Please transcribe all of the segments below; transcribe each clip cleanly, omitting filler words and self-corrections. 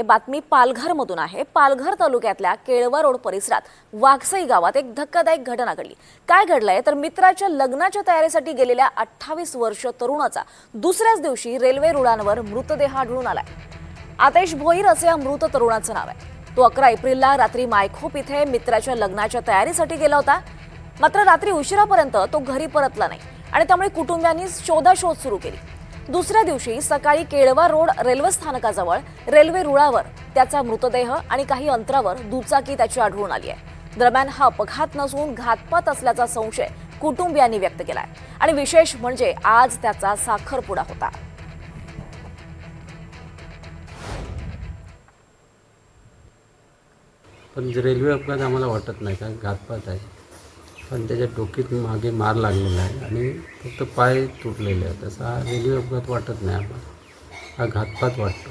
बातमी पालघरमधून आहे। पालघर तालुक्यातल्या केळवा रोड परिसरात वाघसई गावात एक धक्कादायक घटना घडली। काय घडलंय तर मित्राच्या लग्नाच्या तयारीसाठी गेलेल्या 28 वर्षीय तरुणाचा दुसऱ्याच दिवशी रेल्वे रुळांवर मृतदेह आढळून आलाय। आतेश भोईर असे या मृत तरुणाचं नाव आहे। तो 11 एप्रिलला रात्री मायखोप इथे मित्राच्या लग्नाच्या तयारीसाठी गेला होता। मात्र रात्री उशिरापर्यंत तो घरी परतला नाही आणि त्यामुळे कुटुंबियांनी शोधाशोध सुरू केली। दुसऱ्या दिवशी सकाळी केळवा रोड रेल्वे स्थानकाजवळ रेल्वे रुळावर त्याचा मृतदेह आणि काही अंतरावर दुचाकी त्याची आढळून आली आहे। दरम्यान हा अपघात नसून घातपात असल्याचा संशय कुटुंबियांनी व्यक्त केलाय आणि विशेष म्हणजे आज त्याचा साखरपुडा होता। पण रेल्वे अपघात आम्हाला वाटत नाही, कारण घातपात आहे। पण त्याच्या डोकीत मागे मार लागलेला आहे आणि फक्त पाय तुटलेले आहेत। तसा हा रेल्वे अपघात वाटत नाही आम्हाला, हा घातपात वाटतो।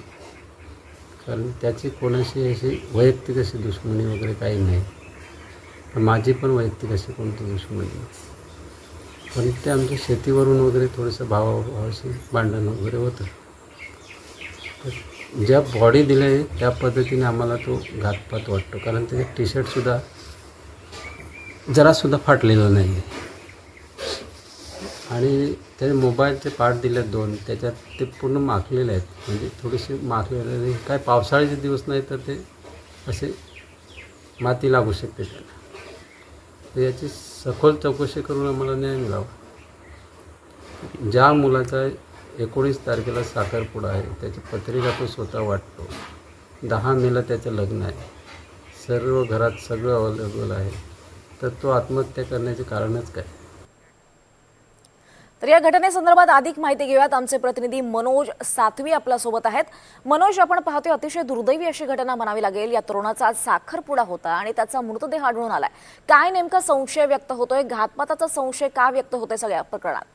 कारण त्याची कोणाशी अशी वैयक्तिक अशी दुश्मनी वगैरे काही नाही, पण माझी पण वैयक्तिक अशी कोणती दुश्मनी नाही। पण ते आमच्या शेतीवरून वगैरे थोडंसं भावाभावाशी भांडण वगैरे होतं। तर ज्या बॉडी दिले त्या पद्धतीने आम्हाला तो घातपात वाटतो, कारण त्याचे टी शर्टसुद्धा जरासुद्धा फाटलेलं नाही आहे आणि त्याचे मोबाईलचे पार्ट दिले 2, त्याच्यात ते पूर्ण माखलेले आहेत, म्हणजे थोडेसे माखलेले। काय पावसाळ्याचे दिवस नाही तर ते असे माती लागू शकते त्याला। तर याची सखोल चौकशी करून आम्हाला न्याय मिळावा। ज्या मुलाचा 19 तारखेला साखरपुडा आहे, त्याची पत्रिका तो स्वतः वाटतो। 10 मेला त्याचं लग्न आहे, सर्व घरात सगळं अवेलेबल आहे, तर तो आत्महत्या करण्याचे कारणच काय? तर या घटनेसंदर्भात अधिक माहिती घेऊयात। आमचे प्रतिनिधी मनोज सातवी आपल्या सोबत आहेत। मनोज, आपण पाहतोय अतिशय दुर्दैवी अशी घटना म्हणावी लागेल। या तरुणाचा आज साखरपुडा होता आणि त्याचा मृतदेह आढळून आलाय। काय नेमका संशय व्यक्त होतोय? घातपाताचा संशय का व्यक्त होतोय सगळ्या प्रकरणात?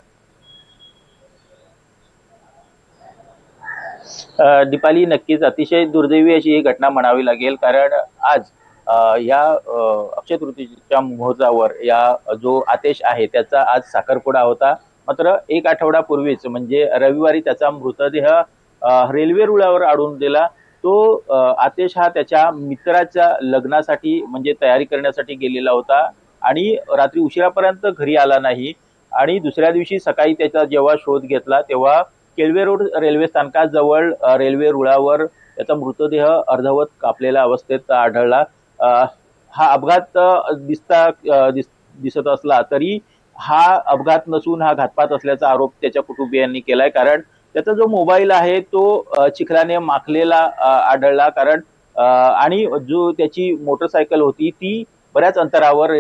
दीपाली, नक्कीच अतिशय दुर्दैवी अशी ही घटना म्हणावी लागेल, कारण आज या अक्षय तृतीयेच्या मुहूर्तावर या जो आतेश आहे त्याचा आज साखरपुडा होता। मात्र एक आठवडापूर्वीच म्हणजे रविवारी त्याचा मृतदेह रेल्वे रुळावर आढळून दिला। तो आतेश हा त्याच्या मित्राच्या लग्नासाठी म्हणजे तयारी करण्यासाठी गेलेला होता आणि रात्री उशिरापर्यंत घरी आला नाही आणि दुसऱ्या दिवशी सकाळी त्याचा जेव्हा शोध घेतला तेव्हा केळवे रोड रेल्वे स्थानकाजवळ रेल्वे रुळावर त्याचा मृतदेह अर्धवट कापलेल्या अवस्थेत आढळला। हा अपघात दिसत असला तरी हा अपघात नसून हा घातपात असल्याचा आरोप त्याच्या कुटुंबियांनी केलाय, कारण त्याचा जो मोबाईल आहे तो चिखलाने माखलेला आढळला। कारण आणि जो त्याची मोटरसायकल होती ती बऱ्याच अंतरावर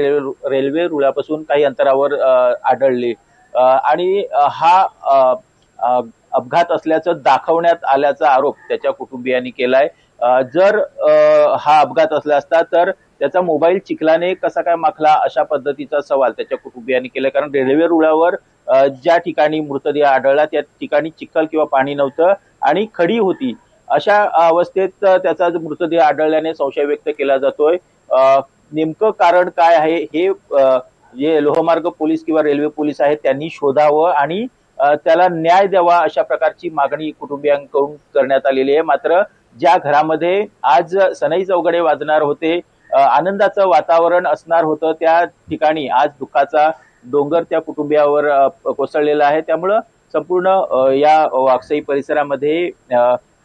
रेल्वे रुळापासून काही अंतरावर आढळली आणि हा अपघात असल्याचं दाखवण्यात आल्याचा आरोप त्याच्या कुटुंबियांनी केलाय। जर हा अपघात असला असता तर त्याचा मोबाईल चिखलाने कसा काय माखला, अशा पद्धतीचा सवाल त्याच्या कुटुंबियांनी केलाय। कारण रेल्वे रुळावर ज्या ठिकाणी मृतदेह आढळला त्या ठिकाणी चिखल किंवा पाणी नव्हतं आणि खडी होती। अशा अवस्थेत त्याचा मृतदेह आढळल्याने संशय व्यक्त केला जातोय। नेमकं कारण काय आहे हे जे लोहमार्ग पोलीस किंवा रेल्वे पोलीस आहेत त्यांनी शोधावं आणि त्याला न्याय द्यावा, अशा प्रकारची मागणी कुटुंबियांकडून करण्यात आलेली आहे। मात्र ज्या घरामध्ये आज सनई चौघडे वाजणार होते, आनंदाचं वातावरण असणार होतं, त्या ठिकाणी आज दुःखाचा डोंगर त्या कुटुंबियावर कोसळलेला आहे। त्यामुळं संपूर्ण या वाघसई परिसरामध्ये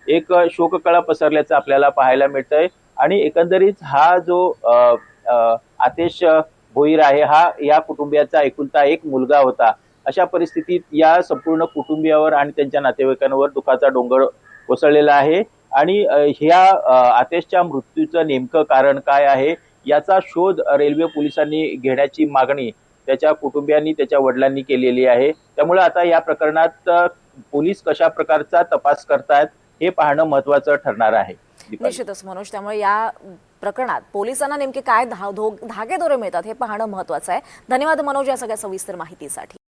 एक शोककळा पसरल्याचं आपल्याला पाहायला मिळतंय आणि एकंदरीत हा जो आतेश भोईर आहे हा या कुटुंबियाचा एकुलता एक मुलगा होता। अशा परिस्थितीत या संपूर्ण कुटुंबियावर आणि त्यांच्या नातेवाईकांवर दुःखाचा डोंगर कोसळलेला आहे आणि ह्या आतेशच्या मृत्यूचं नेमकं कारण काय आहे याचा शोध रेल्वे पोलिसांनी घेण्याची मागणी त्याच्या कुटुंबियांनी त्याच्या वडिलांनी केलेली आहे। त्यामुळे आता या प्रकरणात पोलीस कशा प्रकारचा तपास करतायत हे पाहणं महत्त्वाचं ठरणार आहे। निश्चितच मनोज, त्यामुळे या प्रकरणात पोलिसांना नेमके काय धागेदोरे मिळतात हे पाहणं महत्त्वाचं आहे। धन्यवाद मनोज या सगळ्या सविस्तर माहितीसाठी।